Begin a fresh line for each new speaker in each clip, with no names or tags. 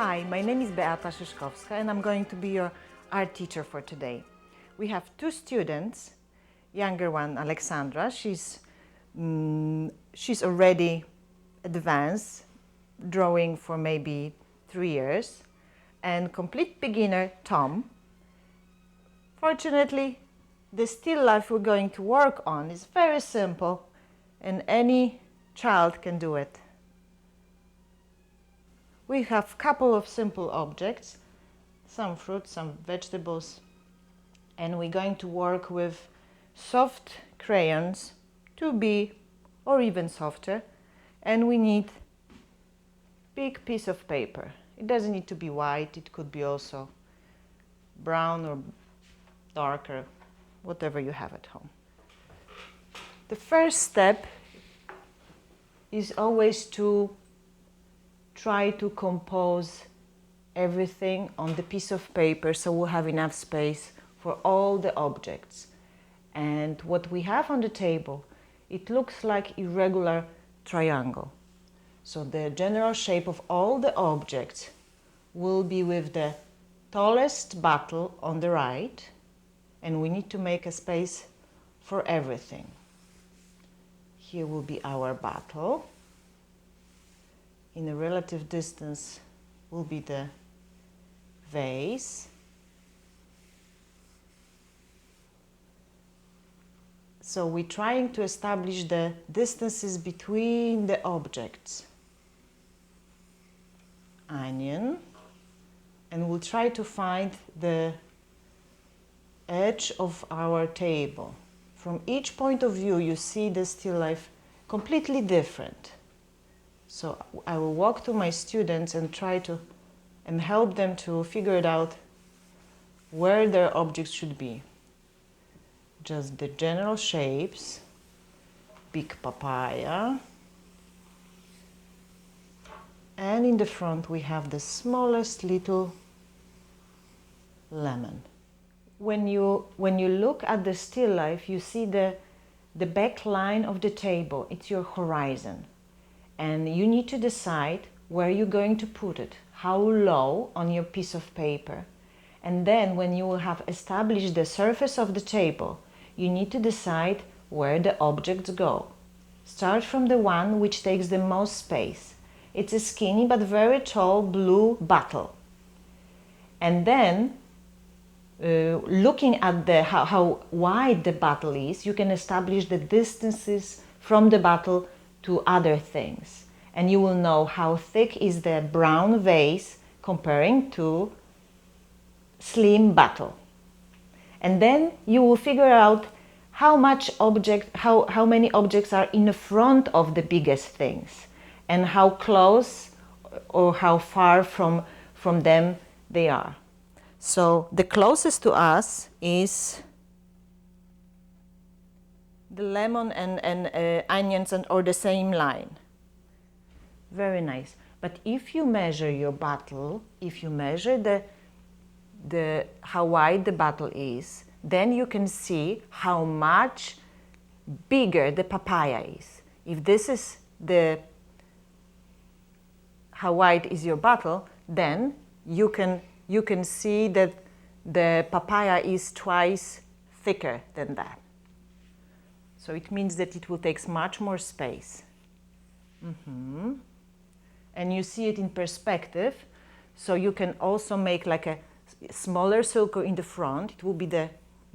Hi, my name is Beata and I'm going to be your art teacher for today. We have two students, younger one, Alexandra, she's already advanced, drawing for maybe 3 years, and complete beginner, Tom. Fortunately, the still life we're going to work on is very simple and any child can do it. We have a couple of simple objects, some fruits, some vegetables, and we're going to work with soft crayons, 2B or even softer, and we need big piece of paper. It doesn't need to be white, it could be also brown or darker, whatever you have at home. The first step is always to try to compose everything on the piece of paper so we'll have enough space for all the objects. And what we have on the table, it looks like irregular triangle. So the general shape of all the objects will be with the tallest bottle on the right, and we need to make a space for everything. Here will be our bottle. In a relative distance will be the vase. So we're trying to establish the distances between the objects. Onion. And we'll try to find the edge of our table. From each point of view, you see the still life completely different. So I will walk to my students and try to help them to figure it out where their objects should be. Just the general shapes, big papaya, and in the front we have the smallest little lemon. When you look at the still life, you see the back line of the table. It's your horizon. And you need to decide where you're going to put it, how low on your piece of paper. And then when you will have established the surface of the table, you need to decide where the objects go. Start from the one which takes the most space. It's a skinny but very tall blue bottle. And then, looking at how wide the bottle is, you can establish the distances from the bottle to other things, and you will know how thick is the brown vase comparing to slim bottle. And then you will figure out how many objects are in the front of the biggest things and how close or how far from them they are. So the closest to us is the lemon and onions or the same line. Very nice. But if you measure your bottle, if you measure how wide the bottle is, then you can see how much bigger the papaya is. If this is how wide is your bottle, then you can see that the papaya is twice thicker than that. So it means that it will take much more space. And you see it in perspective, so you can also make like a smaller circle in the front. It will be the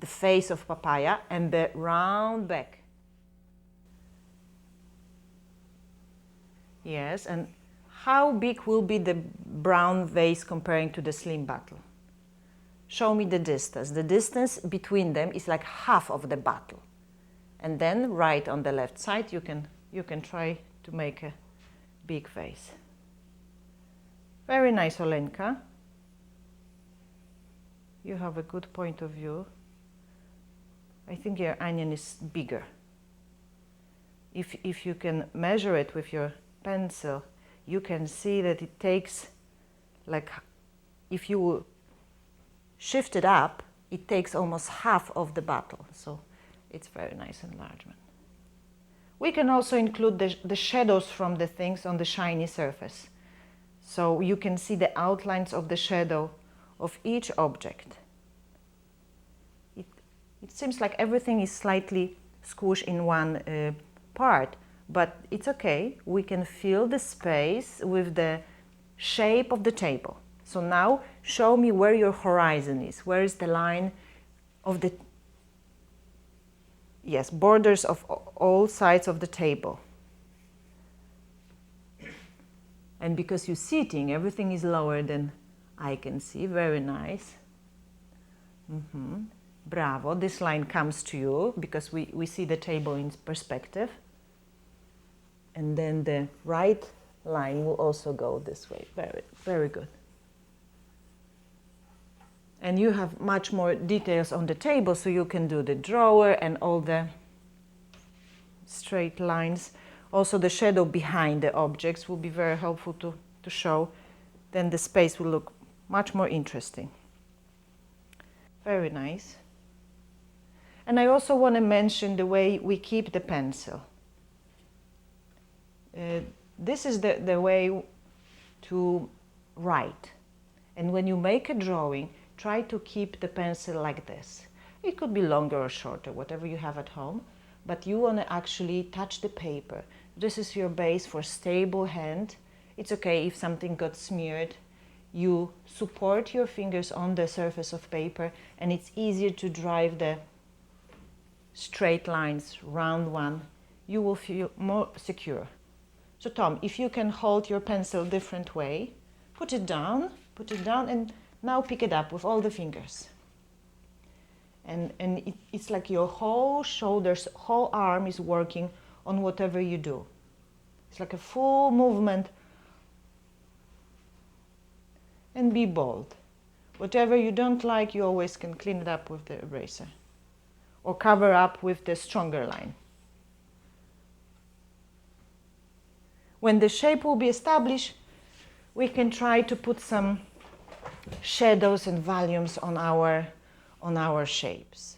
face of papaya and the round back. Yes, and how big will be the brown vase comparing to the slim bottle? Show me the distance. The distance between them is like half of the bottle. And then right on the left side you can try to make a big vase. Very nice, Olenka. You have a good point of view. I think your onion is bigger. If you can measure it with your pencil, you can see that it takes, like, if you shift it up, it takes almost half of the bottle. So it's very nice enlargement. We can also include the shadows from the things on the shiny surface. So you can see the outlines of the shadow of each object. It seems like everything is slightly squished in one part, but it's okay. We can fill the space with the shape of the table. So now show me where your horizon is. Where is the line of the, yes, borders of all sides of the table. And because you're sitting, everything is lower than I can see. Very nice. Bravo. This line comes to you because we see the table in perspective. And then the right line will also go this way. Very, very good. And you have much more details on the table, so you can do the drawer and all the straight lines. Also, the shadow behind the objects will be very helpful to show. Then the space will look much more interesting. Very nice. And I also want to mention the way we keep the pencil. This is the way to write. And when you make a drawing, try to keep the pencil like this. It could be longer or shorter, whatever you have at home, but you want to actually touch the paper. This is your base for stable hand. It's okay if something got smeared. You support your fingers on the surface of paper, and it's easier to drive the straight lines, round one. You will feel more secure. So Tom, if you can hold your pencil a different way, put it down, and now pick it up with all the fingers. And it's like your whole shoulders, whole arm is working on whatever you do. It's like a full movement. And be bold. Whatever you don't like, you always can clean it up with the eraser. Or cover up with the stronger line. When the shape will be established, we can try to put some shadows and volumes on our shapes.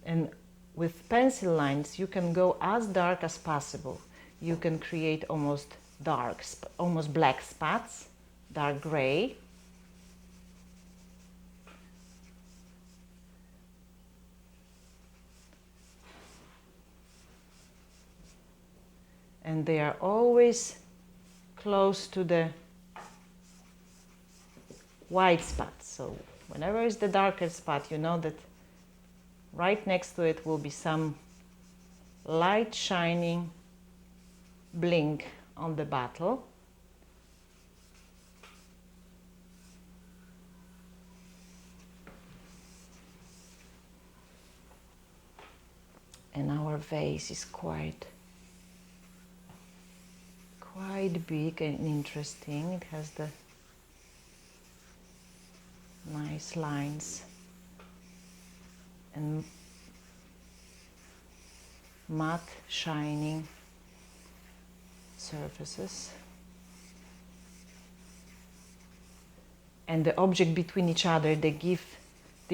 And with pencil lines, you can go as dark as possible. You can create almost dark, almost black spots, dark gray. And they are always close to the white spots. So whenever is the darker spot, you know that right next to it will be some light shining blink on the bottle. And our vase is quite big and interesting. It has the nice lines and matte shining surfaces. And the object between each other, they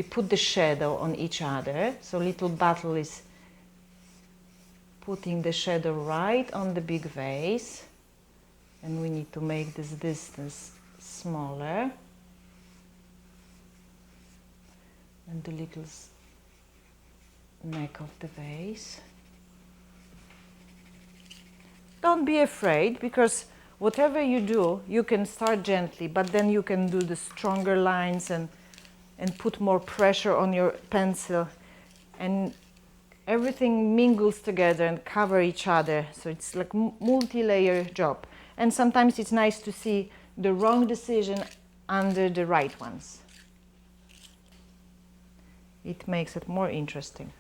put the shadow on each other. So little bottle is putting the shadow right on the big vase. And we need to make this distance smaller. And the little neck of the vase. Don't be afraid, because whatever you do, you can start gently, but then you can do the stronger lines and put more pressure on your pencil. And everything mingles together and cover each other. So it's like multi-layer job. And sometimes it's nice to see the wrong decision under the right ones. It makes it more interesting.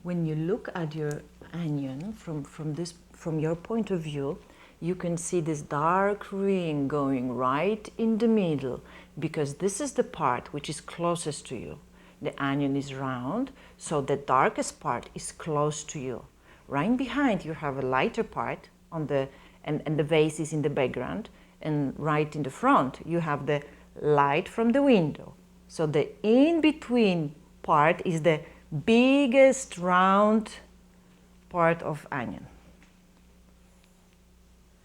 When you look at your onion from your point of view, you can see this dark ring going right in the middle, because this is the part which is closest to you. The onion is round, so the darkest part is close to you. Right behind you have a lighter part and the vase is in the background, and right in the front you have the light from the window. So the in-between part is the biggest round part of onion.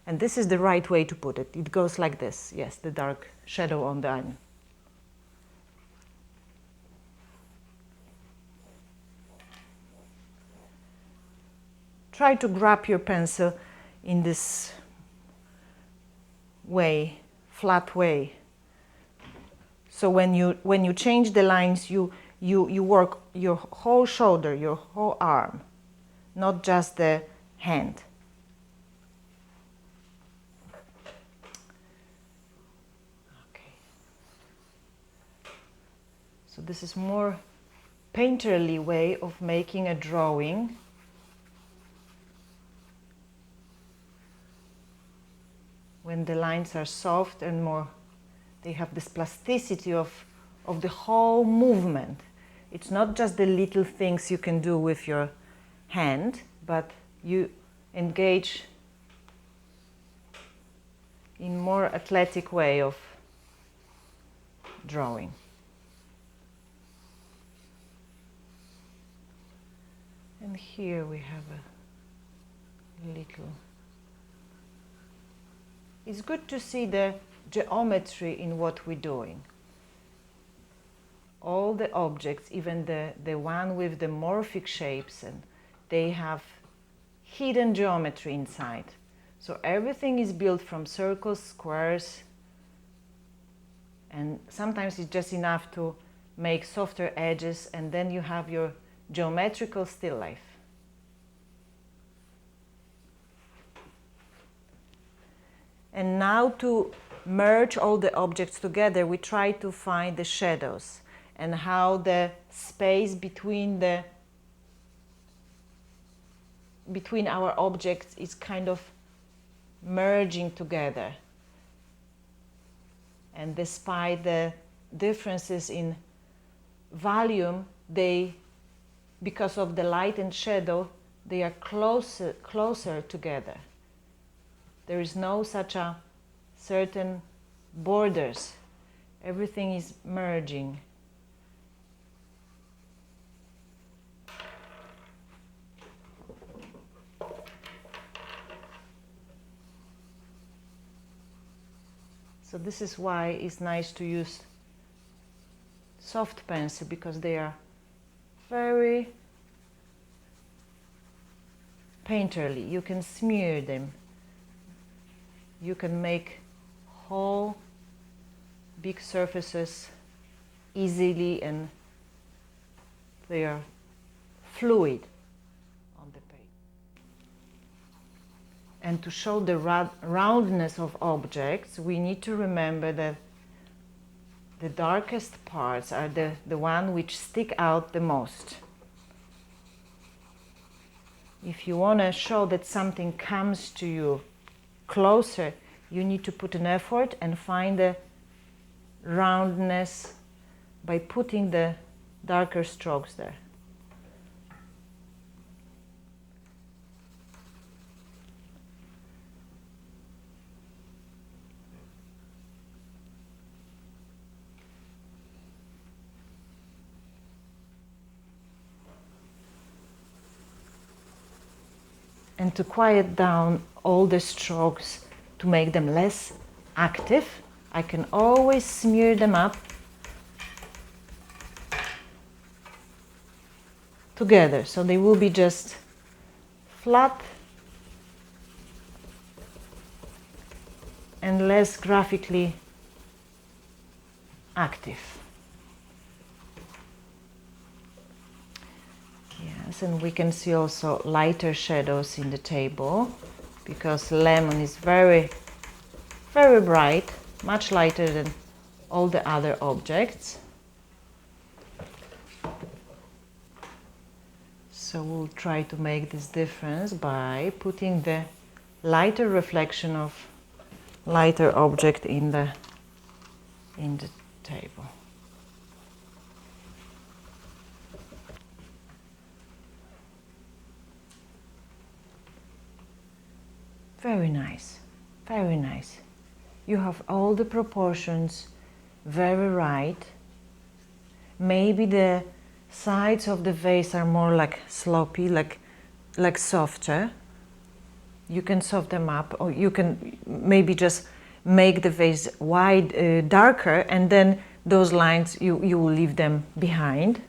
And this is the right way to put it. It goes like this. Yes, the dark shadow on the onion. Try to grab your pencil in this way, flat way. So when you change the lines, you work your whole shoulder, your whole arm, not just the hand. Okay. So this is more painterly way of making a drawing. When the lines are soft and more, they have this plasticity of the whole movement. It's not just the little things you can do with your hand, but you engage in more athletic way of drawing. And here we have a little. It's good to see the geometry in what we're doing. All the objects, even the one with the morphic shapes, and they have hidden geometry inside. So everything is built from circles, squares, and sometimes it's just enough to make softer edges, and then you have your geometrical still life. And now to merge all the objects together, we try to find the shadows and how the space between our objects is kind of merging together. And despite the differences in volume, because of the light and shadow, they are closer together. There is no such a certain borders. Everything is merging. So this is why it's nice to use soft pencil, because they are very painterly. You can smear them. You can make whole big surfaces easily, and they are fluid on the page. And to show the roundness of objects, we need to remember that the darkest parts are the one which stick out the most. If you want to show that something comes to you closer, you need to put an effort and find the roundness by putting the darker strokes there. And to quiet down all the strokes, to make them less active, I can always smear them up together, so they will be just flat and less graphically active. Yes, and we can see also lighter shadows in the table, because lemon is very, very bright, much lighter than all the other objects. So we'll try to make this difference by putting the lighter reflection of lighter object in the table. Very nice, very nice. You have all the proportions very right. Maybe the sides of the vase are more like sloppy, like softer. You can soft them up, or you can maybe just make the vase wide, darker, and then those lines, you will leave them behind.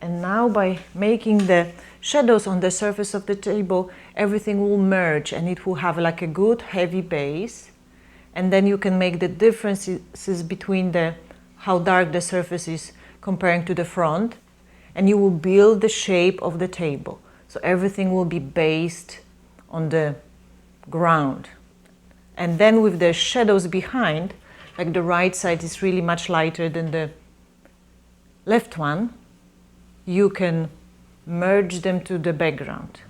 And now by making the shadows on the surface of the table, everything will merge and it will have like a good heavy base. And then you can make the differences between how dark the surface is comparing to the front, and you will build the shape of the table. So everything will be based on the ground. And then with the shadows behind, like the right side is really much lighter than the left one, you can merge them to the background.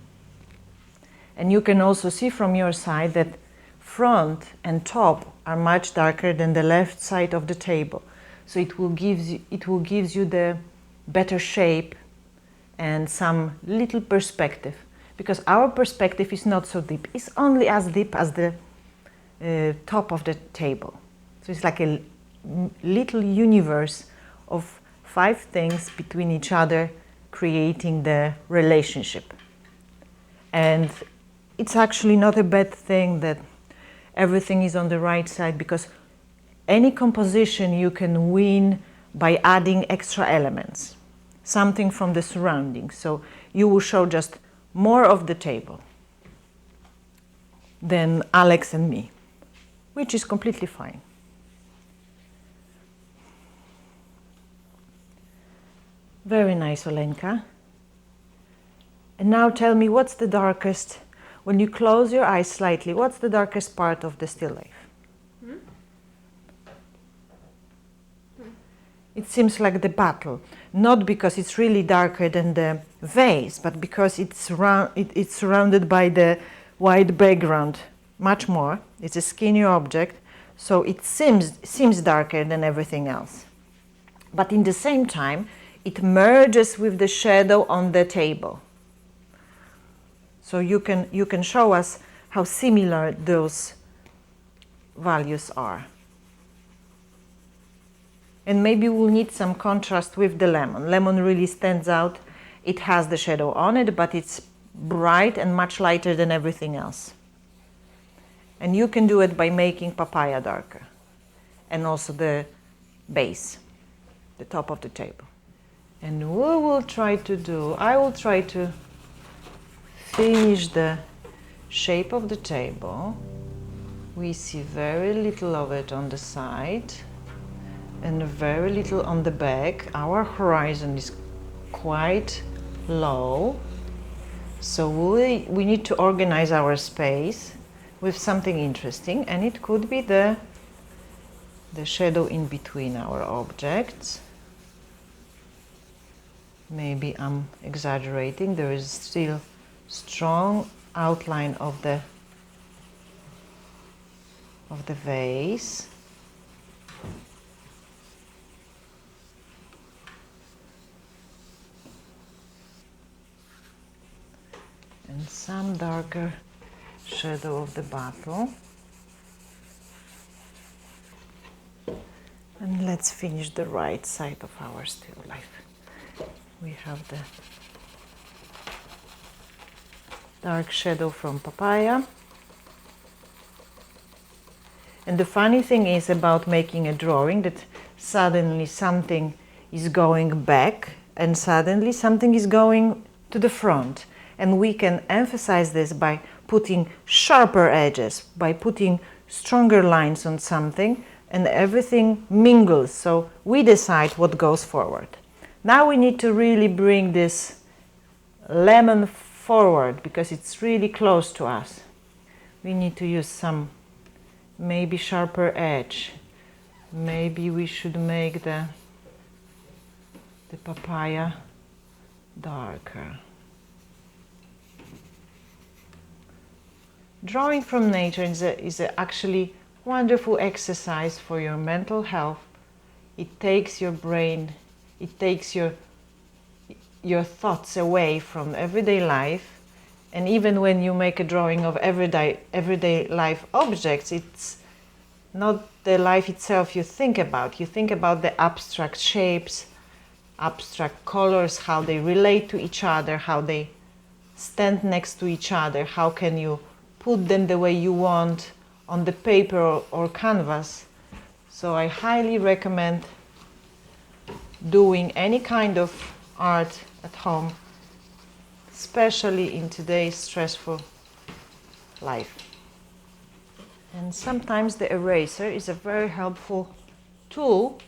And you can also see from your side that front and top are much darker than the left side of the table. So it will give you the better shape and some little perspective, because our perspective is not so deep. It's only as deep as the top of the table. So it's like a little universe of 5 things between each other, creating the relationship. And it's actually not a bad thing that everything is on the right side, because any composition you can win by adding extra elements, something from the surroundings. So you will show just more of the table than Alex and me, which is completely fine. Very nice, Olenka. And now tell me, what's the darkest, when you close your eyes slightly, what's the darkest part of the still life? It seems like the battle, not because it's really darker than the vase, but because it's surrounded by the white background much more. It's a skinnier object, so it seems darker than everything else. But in the same time, it merges with the shadow on the table. So you can show us how similar those values are. And maybe we'll need some contrast with the lemon. Lemon really stands out. It has the shadow on it, but it's bright and much lighter than everything else. And you can do it by making papaya darker. And also the base, the top of the table. And I will try to finish the shape of the table. We see very little of it on the side and very little on the back. Our horizon is quite low, so we need to organize our space with something interesting, and it could be the shadow in between our objects. Maybe I'm exaggerating. There is still strong outline of the vase. And some darker shadow of the bottle. And let's finish the right side of our still life. We have the dark shadow from papaya. And the funny thing is about making a drawing that suddenly something is going back and suddenly something is going to the front. And we can emphasize this by putting sharper edges, by putting stronger lines on something, and everything mingles. So we decide what goes forward. Now we need to really bring this lemon forward because it's really close to us. We need to use some maybe sharper edge. Maybe we should make the papaya darker. Drawing from nature is a actually wonderful exercise for your mental health. It takes your brain, it takes your thoughts away from everyday life. And even when you make a drawing of everyday life objects, not the life itself you think about. You think about the abstract shapes, abstract colors, how they relate to each other, how they stand next to each other, how can you put them the way you want on the paper or canvas. So I highly recommend doing any kind of art at home, especially in today's stressful life. And sometimes the eraser is a very helpful tool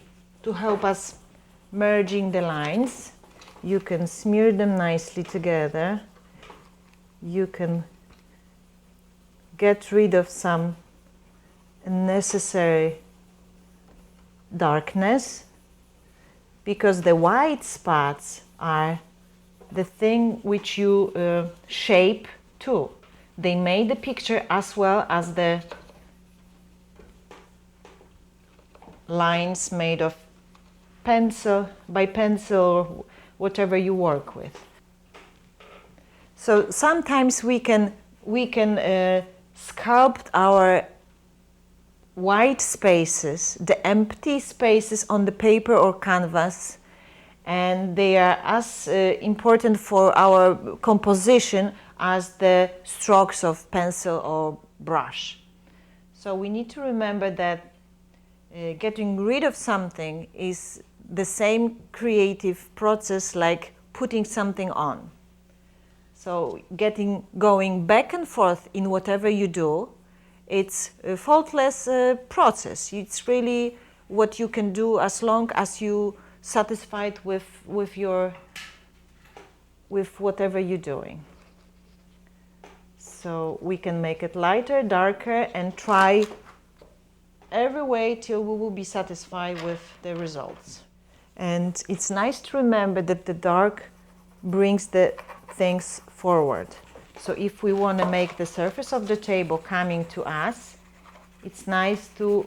to help us merging the lines. You can smear them nicely together. You can get rid of some unnecessary darkness, because the white spots are the thing which you shape too. They made the picture as well as the lines made of pencil, by pencil, or whatever you work with. So sometimes we can sculpt our white spaces, the empty spaces on the paper or canvas, and they are as important for our composition as the strokes of pencil or brush. So we need to remember that getting rid of something is the same creative process like putting something on. So going back and forth in whatever you do, it's a faultless process. It's really what you can do as long as you satisfied with whatever you're doing. So we can make it lighter, darker, and try every way till we will be satisfied with the results. And it's nice to remember that the dark brings the things forward. So if we want to make the surface of the table coming to us, it's nice to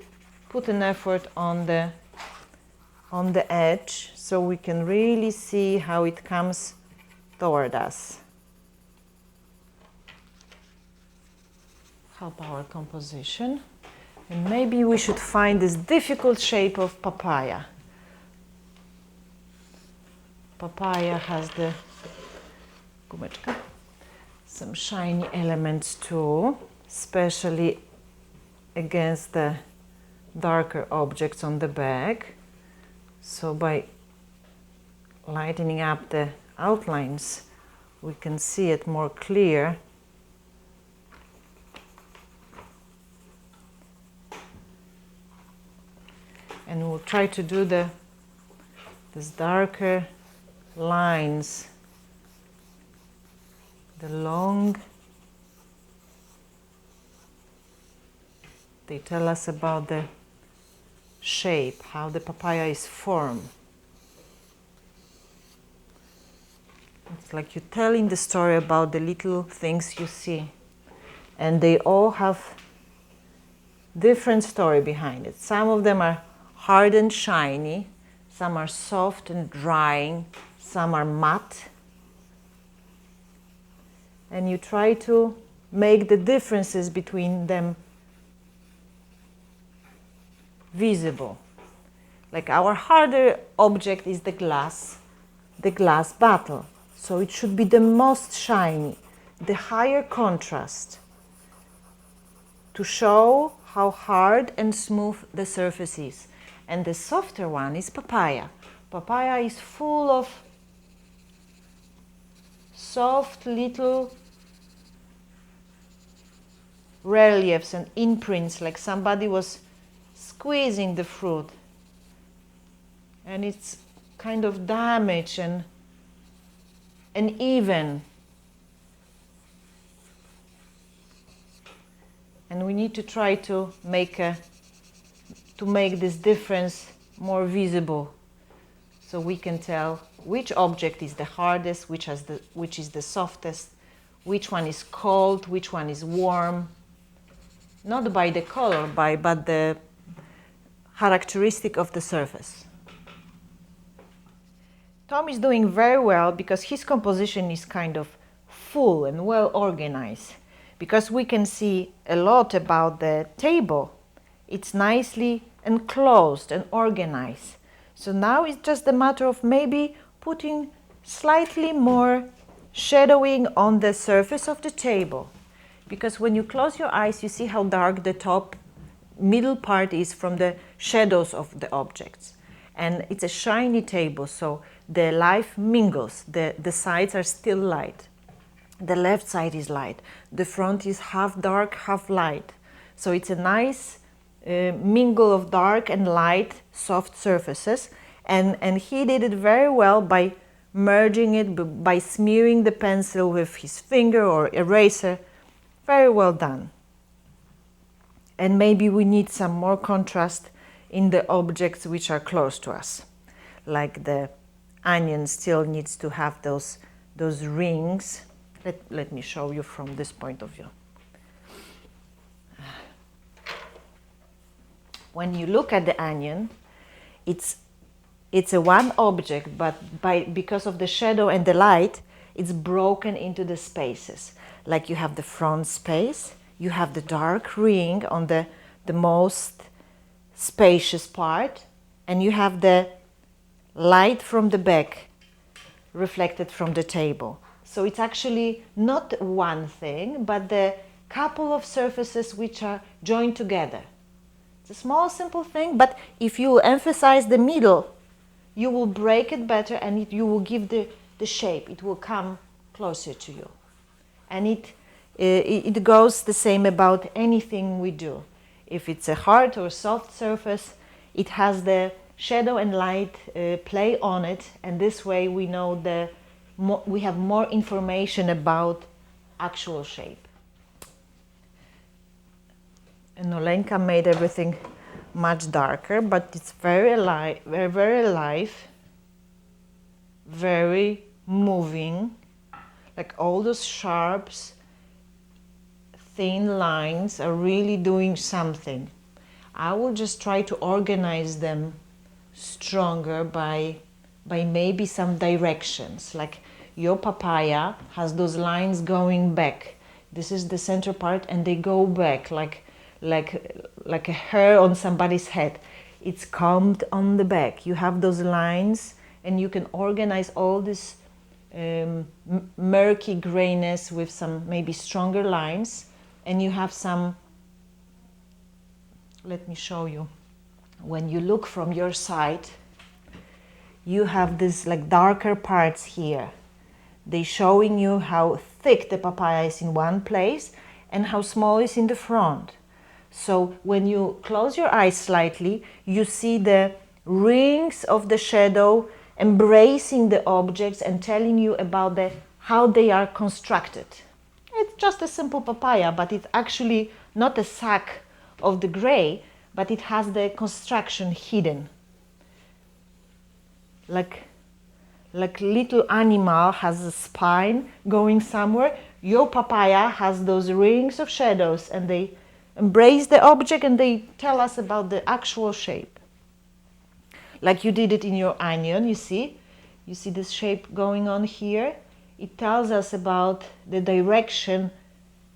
put an effort on the edge so we can really see how it comes toward us. Help our composition. And maybe we should find this difficult shape of papaya. Papaya has the some shiny elements too, especially against the darker objects on the back. So by lightening up the outlines, we can see it more clear. And we'll try to do these darker lines, the long, they tell us about the shape, how the papaya is formed. It's like you're telling the story about the little things you see, and they all have different story behind it. Some of them are hard and shiny, some are soft and drying, some are matte. And you try to make the differences between them visible. Like our harder object is the glass bottle. So it should be the most shiny, the higher contrast, to show how hard and smooth the surface is. And the softer one is papaya. Papaya is full of soft little reliefs and imprints, like somebody was squeezing the fruit. And it's kind of damaged and uneven. And we need to try to make this difference more visible, so we can tell which object is the hardest, which is the softest, which one is cold, which one is warm. Not by the color, but the characteristic of the surface. Tom is doing very well because his composition is kind of full and well organized, because we can see a lot about the table It's nicely enclosed and organized. So now it's just a matter of maybe putting slightly more shadowing on the surface of the table. Because when you close your eyes, you see how dark the top middle part is from the shadows of the objects. And it's a shiny table, so the light mingles. The sides are still light. The left side is light. The front is half dark, half light. So it's a nice mingle of dark and light, soft surfaces. And he did it very well by merging it, by smearing the pencil with his finger or eraser. Very well done. And maybe we need some more contrast in the objects which are close to us. Like the onion still needs to have those rings. Let me show you from this point of view. When you look at the onion, it's a one object, but because of the shadow and the light, it's broken into the spaces. Like you have the front space, you have the dark ring on the most spacious part, and you have the light from the back reflected from the table. So it's actually not one thing, but the couple of surfaces which are joined together. It's a small, simple thing, but if you emphasize the middle, you will break it better, and you will give the shape. It will come closer to you. And it goes the same about anything we do. If it's a hard or soft surface, it has the shadow and light play on it, and this way we know we have more information about actual shape. And Olenka made everything much darker, but it's very alive, very alive, very moving. Like all those sharps, thin lines are really doing something. I will just try to organize them stronger by maybe some directions. Like your papaya has those lines going back. This is the center part, and they go back like a hair on somebody's head. It's combed on the back. You have those lines, and you can organize all this murky grayness with some maybe stronger lines, and you have some. Let me show you. When you look from your side, you have this like darker parts here. They showing you how thick the papaya is in one place and how small is in the front. So when you close your eyes slightly, you see the rings of the shadow embracing the objects and telling you about how they are constructed. It's just a simple papaya, but it's actually not a sack of the gray, but it has the construction hidden. Like little animal has a spine going somewhere, your papaya has those rings of shadows, and they embrace the object and they tell us about the actual shape. Like you did it in your onion, you see this shape going on here. It tells us about the direction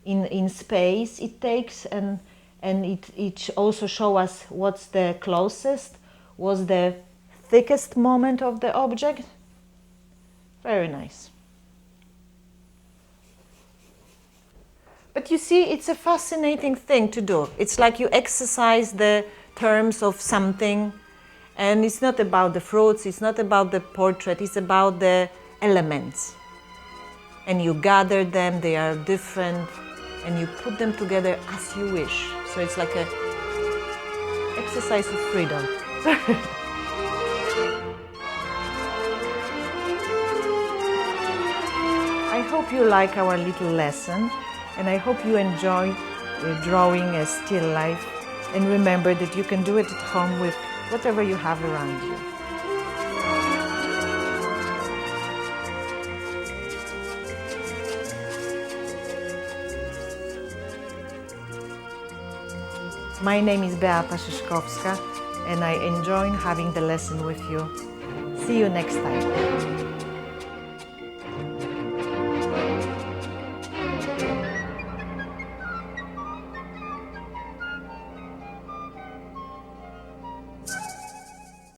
in space it takes, and it also shows us what's the closest, what's the thickest moment of the object. Very nice. But you see, it's a fascinating thing to do. It's like you exercise the terms of something, and it's not about the fruits, it's not about the portrait, it's about the elements. And you gather them, they are different, and you put them together as you wish. So it's like an exercise of freedom. I hope you like our little lesson, and I hope you enjoy drawing a still life. And remember that you can do it at home with whatever you have around you. My name is Beata, and I enjoy having the lesson with you. See you next time.